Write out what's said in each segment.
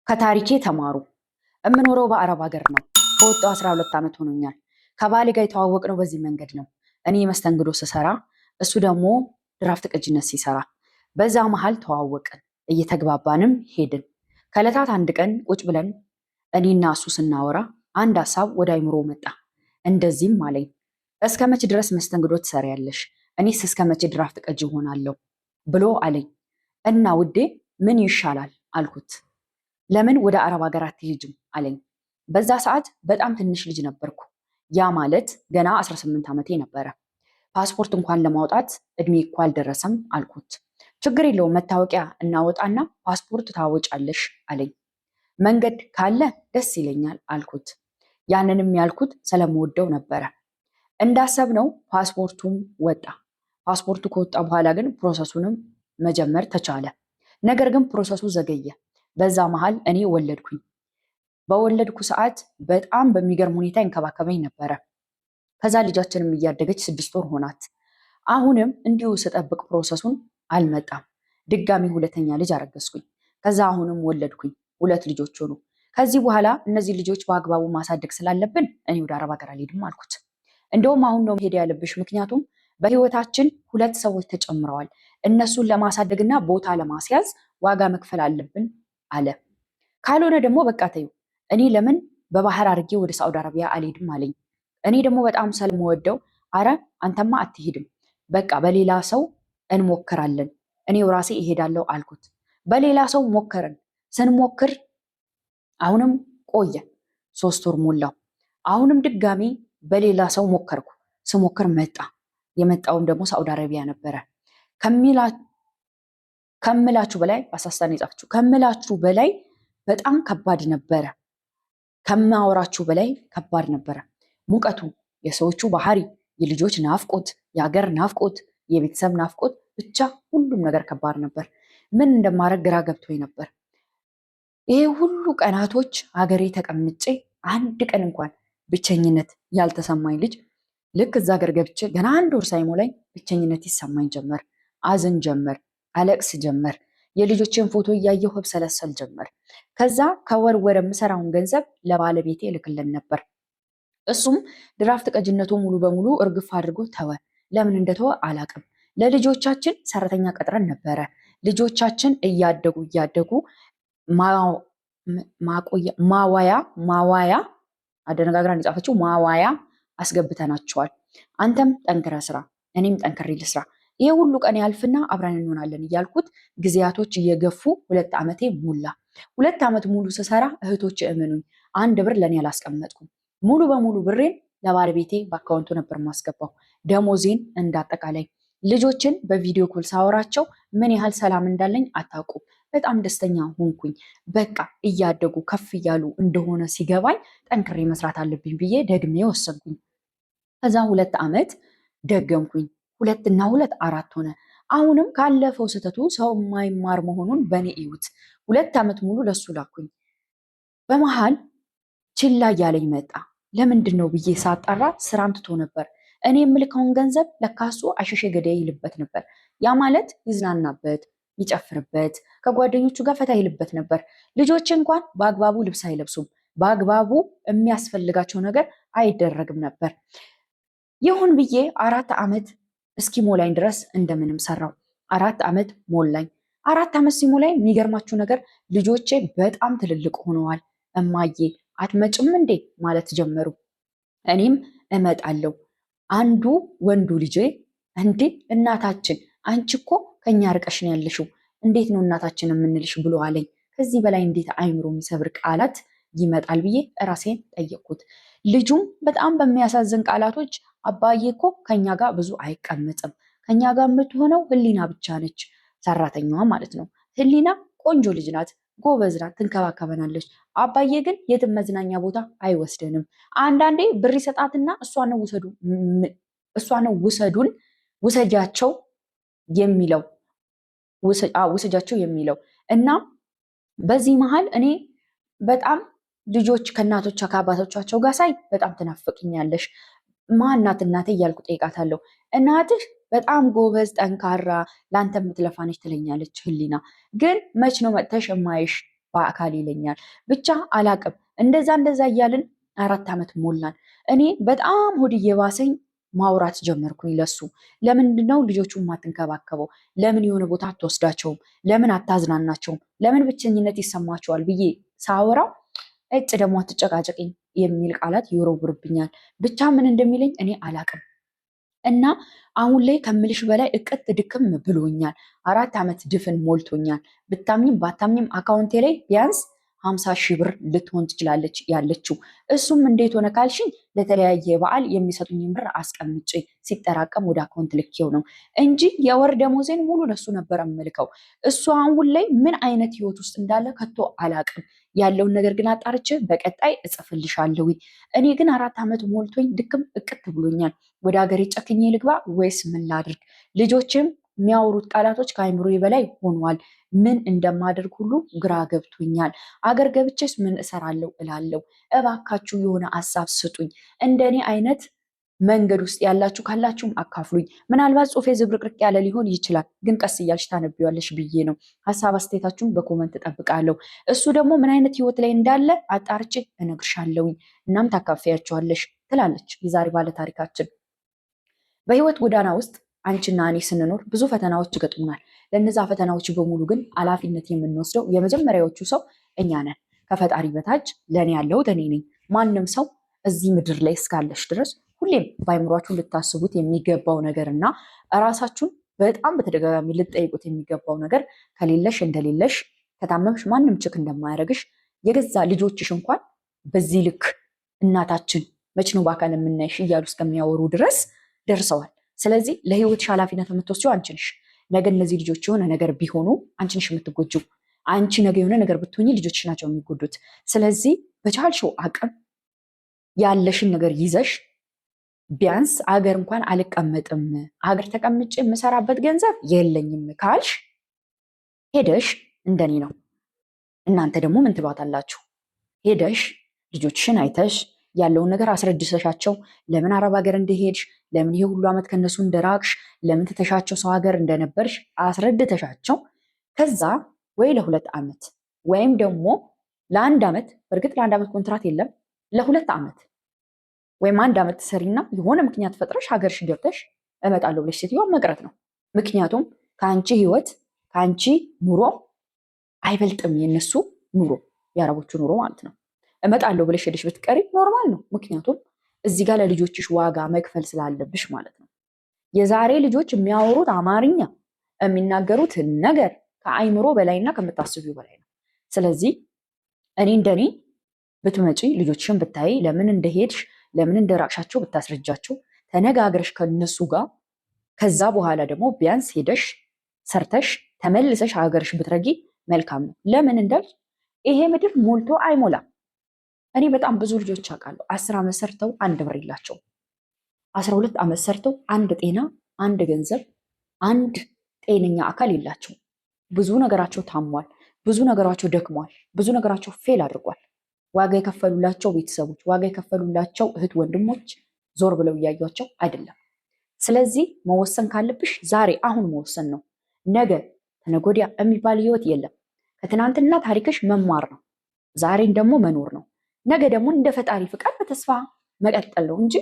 ከታሪኬ ተማሩ። የምኖረው በአረብ ሀገር ነው። ከወጣሁ 12 ዓመት ሆኖኛል። ከባሌ ጋር የተዋወቅነው በዚህ መንገድ ነው። እኔ መስተንግዶ ስሰራ፣ እሱ ደግሞ ድራፍት ቅጅነት ሲሰራ፣ በዛ መሀል ተዋወቅን። እየተግባባንም ሄድን። ከዕለታት አንድ ቀን ቁጭ ብለን እኔና እሱ ስናወራ አንድ ሀሳብ ወደ አይምሮ መጣ። እንደዚህም አለኝ፣ እስከ መቼ ድረስ መስተንግዶ ትሰሪያለሽ? እኔስ እስከ መቼ ድራፍት ቀጅ እሆናለሁ ብሎ አለኝ። እና ውዴ ምን ይሻላል አልኩት። ለምን ወደ አረብ ሀገር አትሄጅም አለኝ። በዛ ሰዓት በጣም ትንሽ ልጅ ነበርኩ። ያ ማለት ገና 18 ዓመቴ ነበረ። ፓስፖርት እንኳን ለማውጣት እድሜ እኮ አልደረሰም አልኩት። ችግር የለውም መታወቂያ እናወጣና ፓስፖርት ታወጫለሽ አለኝ። መንገድ ካለ ደስ ይለኛል አልኩት። ያንንም ያልኩት ስለምወደው ነበረ። እንዳሰብነው ፓስፖርቱም ወጣ። ፓስፖርቱ ከወጣ በኋላ ግን ፕሮሰሱንም መጀመር ተቻለ። ነገር ግን ፕሮሰሱ ዘገየ። በዛ መሃል እኔ ወለድኩኝ። በወለድኩ ሰዓት በጣም በሚገርም ሁኔታ ይንከባከበኝ ነበረ። ከዛ ልጃችንም እያደገች 6 ወር ሆናት። አሁንም እንዲሁ ስጠብቅ ፕሮሰሱን አልመጣም። ድጋሚ ሁለተኛ ልጅ አረገዝኩኝ። ከዛ አሁንም ወለድኩኝ። 2 ልጆች ሆኑ። ከዚህ በኋላ እነዚህ ልጆች በአግባቡ ማሳደግ ስላለብን እኔ ወደ አረብ ሀገር አልሄድም አልኩት። እንደውም አሁን ነው መሄድ ያለብሽ፣ ምክንያቱም በህይወታችን 2 ሰዎች ተጨምረዋል። እነሱን ለማሳደግና ቦታ ለማስያዝ ዋጋ መክፈል አለብን አለ። ካልሆነ ደግሞ በቃ ተይው፣ እኔ ለምን በባህር አድርጌ ወደ ሳዑዲ አረቢያ አልሄድም አለኝ። እኔ ደግሞ በጣም ስለምወደው አረ አንተማ አትሄድም፣ በቃ በሌላ ሰው እንሞክራለን፣ እኔው ራሴ እሄዳለሁ አልኩት። በሌላ ሰው ሞከርን። ስንሞክር አሁንም ቆየ። 3 ወር ሞላው። አሁንም ድጋሚ በሌላ ሰው ሞከርኩ። ስሞክር መጣ። የመጣውም ደግሞ ሳዑዲ አረቢያ ነበረ። ከምላችሁ በላይ አሳሳን የጻፈችው ከምላችሁ በላይ በጣም ከባድ ነበረ። ከማወራችሁ በላይ ከባድ ነበረ። ሙቀቱ፣ የሰዎቹ ባህሪ፣ የልጆች ናፍቆት፣ የሀገር ናፍቆት፣ የቤተሰብ ናፍቆት፣ ብቻ ሁሉም ነገር ከባድ ነበር። ምን እንደማደርግ ግራ ገብቶኝ ነበር። ይሄ ሁሉ ቀናቶች ሀገሬ ተቀምጬ አንድ ቀን እንኳን ብቸኝነት ያልተሰማኝ ልጅ ልክ እዛ ሀገር ገብቼ ገና 1 ወር ሳይሞላኝ ብቸኝነት ይሰማኝ ጀመር። አዝን ጀመር፣ አለቅስ ጀመር። የልጆችን ፎቶ እያየሁ ህብሰለሰል ጀመር። ከዛ ከወር ወር የምሰራውን ገንዘብ ለባለቤቴ እልክልን ነበር። እሱም ድራፍት ቀጅነቱ ሙሉ በሙሉ እርግፍ አድርጎ ተወ። ለምን እንደተወ አላቅም። ለልጆቻችን ሰራተኛ ቀጥረን ነበረ። ልጆቻችን እያደጉ ማዋያ አደነጋግራን የጻፈችው ማዋያ አስገብተናቸዋል። አንተም ጠንክረ ስራ፣ እኔም ጠንክሬ ልስራ፣ ይሄ ሁሉ ቀን ያልፍና አብረን እንሆናለን እያልኩት ጊዜያቶች እየገፉ 2 ዓመቴ ሞላ። 2 ዓመት ሙሉ ስሰራ እህቶች እመኑኝ 1 ብር ለእኔ አላስቀመጥኩም። ሙሉ በሙሉ ብሬን ለባለቤቴ በአካውንቱ ነበር ማስገባው። ደሞዜን እንዳጠቃላይ ልጆችን በቪዲዮ ኮል ሳወራቸው ምን ያህል ሰላም እንዳለኝ አታውቁም። በጣም ደስተኛ ሆንኩኝ። በቃ እያደጉ ከፍ እያሉ እንደሆነ ሲገባኝ ጠንክሬ መስራት አለብኝ ብዬ ደግሜ ወሰንኩኝ። ከዛ 2 ዓመት ደገምኩኝ። 2 እና 2 4 ሆነ። አሁንም ካለፈው ስህተቱ ሰው የማይማር መሆኑን በእኔ እዩት። 2 ዓመት ሙሉ ለሱ ላኩኝ። በመሃል ችላ እያለኝ መጣ። ለምንድን ነው ብዬ ሳጣራ ስራም ትቶ ነበር። እኔ የምልከውን ገንዘብ ለካሱ አሸሼ ገዳይ ይልበት ነበር። ያ ማለት ይዝናናበት፣ ይጨፍርበት፣ ከጓደኞቹ ጋር ፈታ ይልበት ነበር። ልጆች እንኳን በአግባቡ ልብስ አይለብሱም። በአግባቡ የሚያስፈልጋቸው ነገር አይደረግም ነበር። ይሁን ብዬ 4 ዓመት እስኪሞላኝ ድረስ እንደምንም ሰራው። 4 ዓመት ሞላኝ። 4 ዓመት ሲሞላኝ የሚገርማችሁ ነገር ልጆቼ በጣም ትልልቅ ሆነዋል። እማዬ አትመጭም እንዴ ማለት ጀመሩ። እኔም እመጣለሁ። አንዱ ወንዱ ልጄ እንዴ እናታችን አንቺ እኮ ከኛ ርቀሽ ነው ያለሽው፣ እንዴት ነው እናታችን የምንልሽ ብሎ አለኝ። ከዚህ በላይ እንዴት አይምሮ የሚሰብር ቃላት ይመጣል ብዬ ራሴን ጠየቅኩት። ልጁም በጣም በሚያሳዝን ቃላቶች አባዬ እኮ ከኛ ጋር ብዙ አይቀመጥም፣ ከኛ ጋር የምትሆነው ህሊና ብቻ ነች፣ ሰራተኛዋ ማለት ነው። ህሊና ቆንጆ ልጅ ናት፣ ጎበዝ ናት፣ ትንከባከበናለች። አባዬ ግን የትም መዝናኛ ቦታ አይወስደንም። አንዳንዴ ብር ይሰጣትና እሷ ነው ውሰጃቸው የሚለው እና በዚህ መሃል እኔ በጣም ልጆች ከእናቶቻ ከአባቶቻቸው ጋር ሳይ በጣም ትናፍቅኛለሽ። ማናት እናቴ እያልኩ ጠይቃታለሁ። እናትሽ በጣም ጎበዝ ጠንካራ ለአንተ የምትለፋነች ትለኛለች ህሊና። ግን መች ነው መጥተሽ እማይሽ በአካል ይለኛል። ብቻ አላቅም። እንደዛ እያልን 4 ዓመት ሞላን። እኔ በጣም ሆድ እየባሰኝ ማውራት ጀመርኩኝ ለሱ። ለምንድነው ልጆቹን ማትንከባከበው? ለምን የሆነ ቦታ አትወስዳቸውም? ለምን አታዝናናቸውም? ለምን ብቸኝነት ይሰማቸዋል ብዬ ሳወራው እጭ ደግሞ አትጨቃጨቅኝ የሚል ቃላት ይወረውርብኛል። ብቻ ምን እንደሚለኝ እኔ አላቅም። እና አሁን ላይ ከምልሽ በላይ እቅት ድክም ብሎኛል። 4 ዓመት ድፍን ሞልቶኛል። ብታምኝም ባታምኝም አካውንቴ ላይ ቢያንስ 50 ሺህ ብር ልትሆን ትችላለች ያለችው። እሱም እንዴት ሆነ ካልሽኝ ለተለያየ በዓል የሚሰጡኝን ብር አስቀምጬ ሲጠራቀም ወደ አካውንት ልኬው ነው እንጂ የወር ደሞዜን ሙሉ ለሱ ነበር የምልከው። እሱ አሁን ላይ ምን አይነት ህይወት ውስጥ እንዳለ ከቶ አላቅም። ያለውን ነገር ግን አጣርቼ በቀጣይ እጽፍልሻለሁ። እኔ ግን 4 ዓመት ሞልቶኝ ድክም እቅት ብሎኛል። ወደ ሀገሬ ጨክኜ ልግባ ወይስ ምን ላድርግ? ልጆችም የሚያወሩት ቃላቶች ከአይምሮዬ በላይ ሆኗል። ምን እንደማደርግ ሁሉ ግራ ገብቶኛል። አገር ገብቼስ ምን እሰራለሁ እላለሁ። እባካችሁ የሆነ ሀሳብ ስጡኝ። እንደኔ አይነት መንገድ ውስጥ ያላችሁ ካላችሁም አካፍሉኝ። ምናልባት ጽሁፌ ዝብርቅርቅ ያለ ሊሆን ይችላል፣ ግን ቀስ እያልሽ ታነቢዋለሽ ብዬ ነው። ሀሳብ አስተያየታችሁን በኮመንት እጠብቃለሁ። እሱ ደግሞ ምን አይነት ህይወት ላይ እንዳለ አጣርቼ እነግርሻለሁኝ፣ እናም ታካፊያቸዋለሽ ትላለች የዛሬ ባለ ታሪካችን። በህይወት ጎዳና ውስጥ አንቺና እኔ ስንኖር ብዙ ፈተናዎች ይገጥሙናል። ለእነዛ ፈተናዎች በሙሉ ግን ኃላፊነት የምንወስደው የመጀመሪያዎቹ ሰው እኛ ነን። ከፈጣሪ በታች ለእኔ ያለሁት እኔ ነኝ። ማንም ሰው እዚህ ምድር ላይ እስካለሽ ድረስ ሁሌም በአይምሯችሁ ልታስቡት የሚገባው ነገር እና እራሳችሁን በጣም በተደጋጋሚ ልጠይቁት የሚገባው ነገር ከሌለሽ እንደሌለሽ፣ ከታመምሽ ማንም ችክ እንደማያደርግሽ፣ የገዛ ልጆችሽ እንኳን በዚህ ልክ እናታችን መች ነው በአካል የምናይሽ እያሉ እስከሚያወሩ ድረስ ደርሰዋል። ስለዚህ ለህይወትሽ ኃላፊነት የምትወስጂው አንቺ ነሽ። ነገ እነዚህ ልጆች የሆነ ነገር ቢሆኑ አንቺ ነሽ የምትጎጂው። አንቺ ነገ የሆነ ነገር ብትሆኚ ልጆችሽ ናቸው የሚጎዱት። ስለዚህ በቻልሽው አቅም ያለሽን ነገር ይዘሽ ቢያንስ አገር እንኳን አልቀመጥም፣ አገር ተቀምጬ የምሰራበት ገንዘብ የለኝም ካልሽ ሄደሽ እንደኔ ነው። እናንተ ደግሞ ምን ትሏታላችሁ? ሄደሽ ልጆችሽን አይተሽ ያለውን ነገር አስረድሰሻቸው ለምን አረብ ሀገር እንደሄድሽ፣ ለምን ይሄ ሁሉ ዓመት ከነሱ እንደራቅሽ፣ ለምን ትተሻቸው ሰው ሀገር እንደነበርሽ አስረድተሻቸው ከዛ ወይ ለ2 ዓመት ወይም ደግሞ ለ1 ዓመት፣ በእርግጥ ለ1 ዓመት ኮንትራት የለም፣ ለ2 ዓመት ወይም 1 ዓመት ትሰሪና የሆነ ምክንያት ፈጥረሽ ሀገርሽ ገብተሽ እመጣለሁ ብለሽ ሴትዮዋ መቅረት ነው። ምክንያቱም ከአንቺ ህይወት ከአንቺ ኑሮ አይበልጥም የነሱ ኑሮ፣ የአረቦቹ ኑሮ ማለት ነው። እመጣለሁ ብለሽ ሄደሽ ብትቀሪ ኖርማል ነው። ምክንያቱም እዚህ ጋር ለልጆችሽ ዋጋ መክፈል ስላለብሽ ማለት ነው። የዛሬ ልጆች የሚያወሩት አማርኛ የሚናገሩት ነገር ከአይምሮ በላይና ከምታስቢው በላይ ነው። ስለዚህ እኔ እንደኔ ብትመጪ ልጆችሽን ብታይ ለምን እንደሄድሽ ለምን እንደራቅሻቸው ብታስረጃቸው ተነጋግረሽ ከነሱ ጋር ከዛ በኋላ ደግሞ ቢያንስ ሄደሽ ሰርተሽ ተመልሰሽ ሀገርሽ ብትረጊ መልካም ነው። ለምን እንዳልሽ ይሄ ምድር ሞልቶ አይሞላም። እኔ በጣም ብዙ ልጆች አውቃለሁ 10 ዓመት ሰርተው 1 ብር የላቸውም። 12 ዓመት ሰርተው 1 ጤና፣ 1 ገንዘብ፣ 1 ጤነኛ አካል የላቸውም። ብዙ ነገራቸው ታሟል፣ ብዙ ነገራቸው ደክሟል፣ ብዙ ነገራቸው ፌል አድርጓል። ዋጋ የከፈሉላቸው ቤተሰቦች፣ ዋጋ የከፈሉላቸው እህት ወንድሞች ዞር ብለው እያዩቸው አይደለም። ስለዚህ መወሰን ካለብሽ ዛሬ አሁን መወሰን ነው። ነገ ተነገ ወዲያ የሚባል ህይወት የለም። ከትናንትና ታሪክሽ መማር ነው። ዛሬን ደግሞ መኖር ነው። ነገ ደግሞ እንደ ፈጣሪ ፍቃድ በተስፋ መቀጠል ነው እንጂ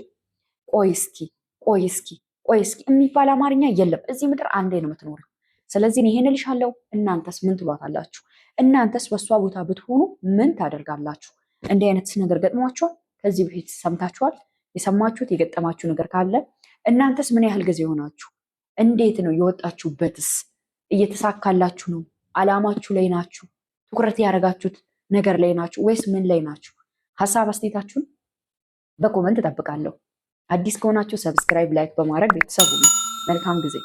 ቆይ እስኪ ቆይ እስኪ ቆይ እስኪ የሚባል አማርኛ የለም። እዚህ ምድር አንዴ ነው የምትኖሪው። ስለዚህ ይሄን እልሻለሁ። እናንተስ ምን ትሏታላችሁ? እናንተስ በሷ ቦታ ብትሆኑ ምን ታደርጋላችሁ? እንዲህ አይነት ነገር ገጥሟችኋል? ከዚህ በፊት ሰምታችኋል? የሰማችሁት የገጠማችሁ ነገር ካለ እናንተስ ምን ያህል ጊዜ ሆናችሁ? እንዴት ነው የወጣችሁበትስ? እየተሳካላችሁ ነው? አላማችሁ ላይ ናችሁ? ትኩረት ያደረጋችሁት ነገር ላይ ናችሁ ወይስ ምን ላይ ናችሁ? ሀሳብ አስተያየታችሁን በኮመንት እጠብቃለሁ። አዲስ ከሆናችሁ ሰብስክራይብ፣ ላይክ በማድረግ ቤተሰቡ ነው። መልካም ጊዜ